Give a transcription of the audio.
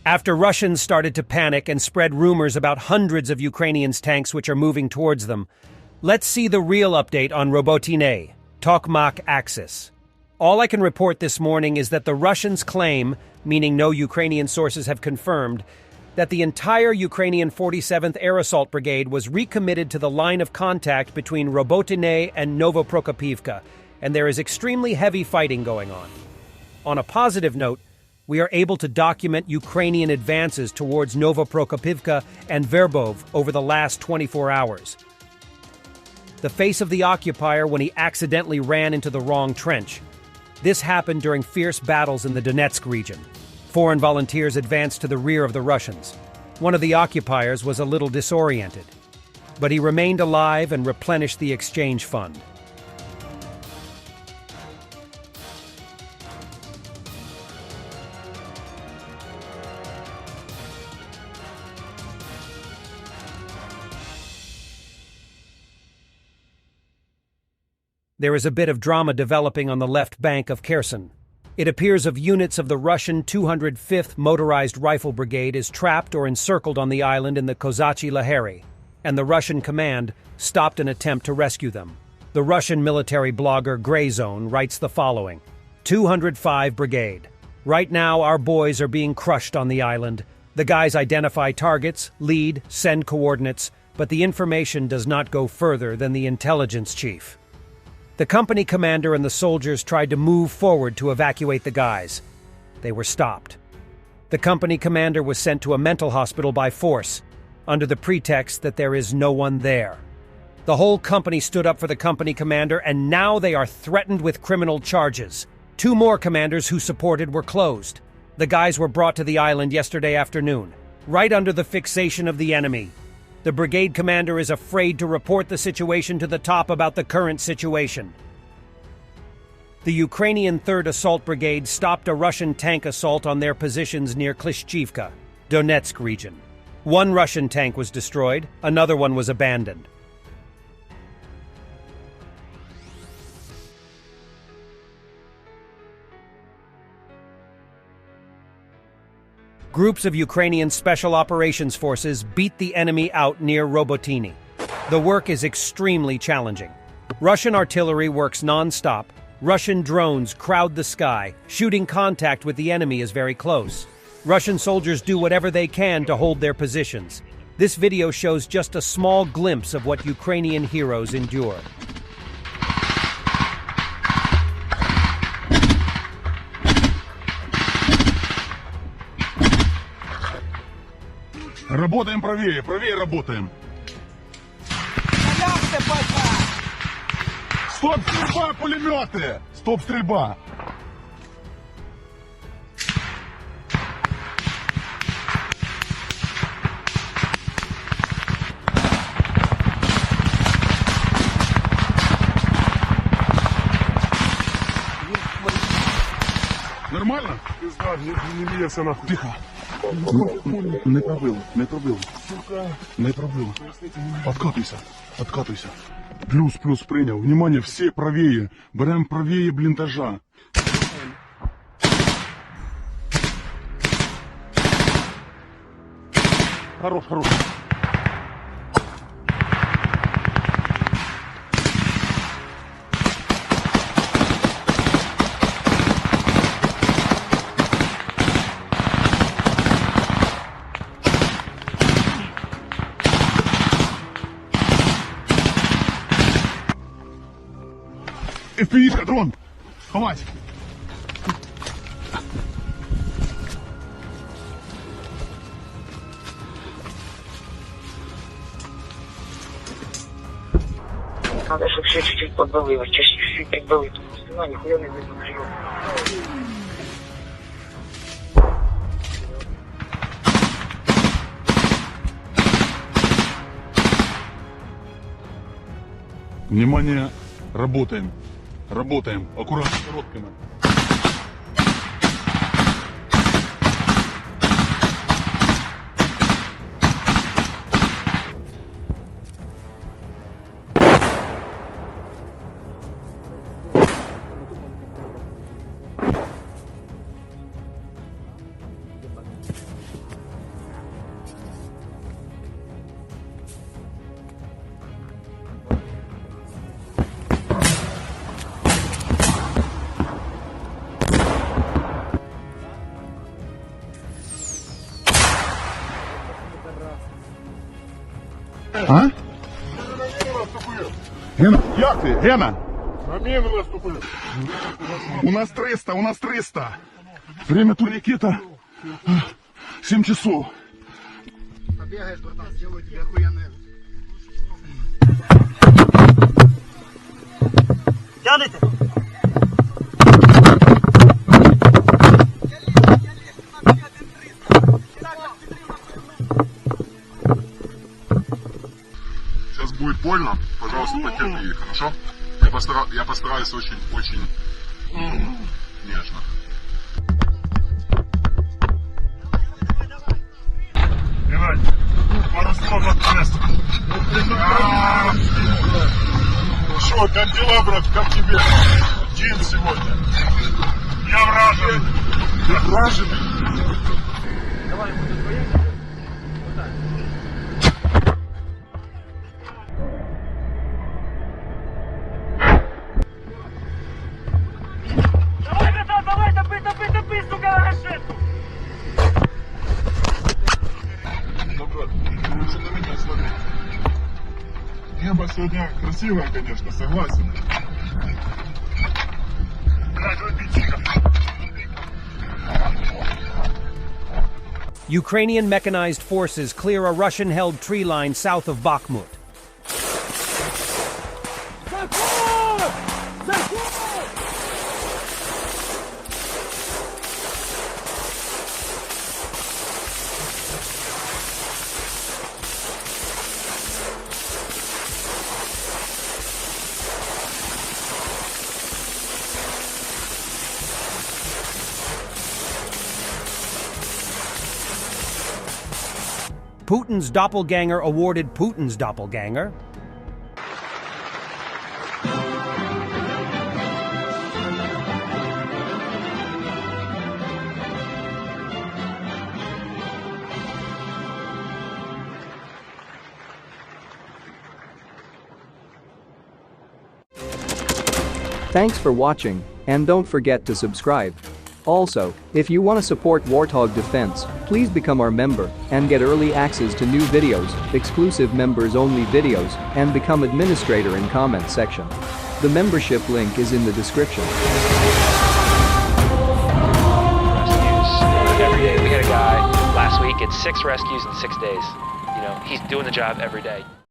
After Russians started to panic and spread rumors about hundreds of Ukrainians' tanks which are moving towards them, let's see the real update on Robotine, Tokmak Axis. All I can report this morning is that the Russians claim, meaning no Ukrainian sources have confirmed, that the entire Ukrainian 47th Air Assault Brigade was recommitted to the line of contact between Robotine and Novoprokopivka, and there is extremely heavy fighting going on. On a positive note, we are able to document Ukrainian advances towards Novoprokopivka and Verbov over the last 24 hours. The face of the occupier when he accidentally ran into the wrong trench. This happened during fierce battles in the Donetsk region. Foreign volunteers advanced to the rear of the Russians. One of the occupiers was a little disoriented, but he remained alive and replenished the exchange fund. There is a bit of drama developing on the left bank of Kherson. It appears units of the Russian 205th Motorized Rifle Brigade is trapped or encircled on the island in the Kozachi Lahari, and the Russian command stopped an attempt to rescue them. The Russian military blogger Gray Zone writes the following: 205 Brigade. Right now our boys are being crushed on the island. The guys identify targets, lead, send coordinates, but the information does not go further than the intelligence chief. The company commander and the soldiers tried to move forward to evacuate the guys. They were stopped. The company commander was sent to a mental hospital by force, under the pretext that there is no one there. The whole company stood up for the company commander, and now they are threatened with criminal charges. 2 more commanders who supported were closed. The guys were brought to the island yesterday afternoon, right under the fixation of the enemy. The brigade commander is afraid to report the situation to the top about the current situation. The Ukrainian 3rd Assault Brigade stopped a Russian tank assault on their positions near Klishchivka, Donetsk region. 1 Russian tank was destroyed, another one was abandoned. Groups of Ukrainian Special Operations Forces beat the enemy out near Robotini. The work is extremely challenging. Russian artillery works non-stop. Russian drones crowd the sky. Shooting contact with the enemy is very close. Russian soldiers do whatever they can to hold their positions. This video shows just a small glimpse of what Ukrainian heroes endure. Работаем правее, правее работаем. Стоп, стрельба, пулеметы! Стоп, стрельба! Нормально? Пизда, не б'ється нахуй. Тихо. Не пробило, не пробило. Не пробило. Откатывайся, откатывайся. Плюс принял. Внимание, все правее. Берем правее блиндажа. Хорош. FPI-шка, дрон! Ховать! Надо, чтобы все чуть-чуть подбалывать, чуть-чуть прибалывать. Спина нихуя не видно, прием. Внимание, работаем. Работаем. Аккуратно, короткими. А? Гена, як ти? Гена? На міну наступив. У нас 300, у нас 300. Время турникета 7 часов. Побегаешь, братан, сделаю тебе охуенные. Тянете? Сейчас будет больно, пожалуйста, потерпи, хорошо? Я постараюсь очень нежно. Геннадій, пару слов от теста. Что, как дела, брат, как тебе? День сегодня. Я вражен. Ты вражен? Давай, братан, давай, топи, сука, расшетку! Ну, брат, лучше на меня смотри. Небо сегодня красивое, конечно, согласен. Блядь, выпей тихо. Ukrainian mechanized forces clear a Russian-held tree line south of Bakhmut. Putin's doppelganger awarded Putin's doppelganger. Thanks for watching, and don't forget to subscribe. Also, if you want to support Warthog Defense, please become our member and get early access to new videos, exclusive members-only videos, and become administrator in comment section. The membership link is in the description. Rescues every day. We had a guy last week, it's 6 rescues in 6 days. You know, he's doing the job every day.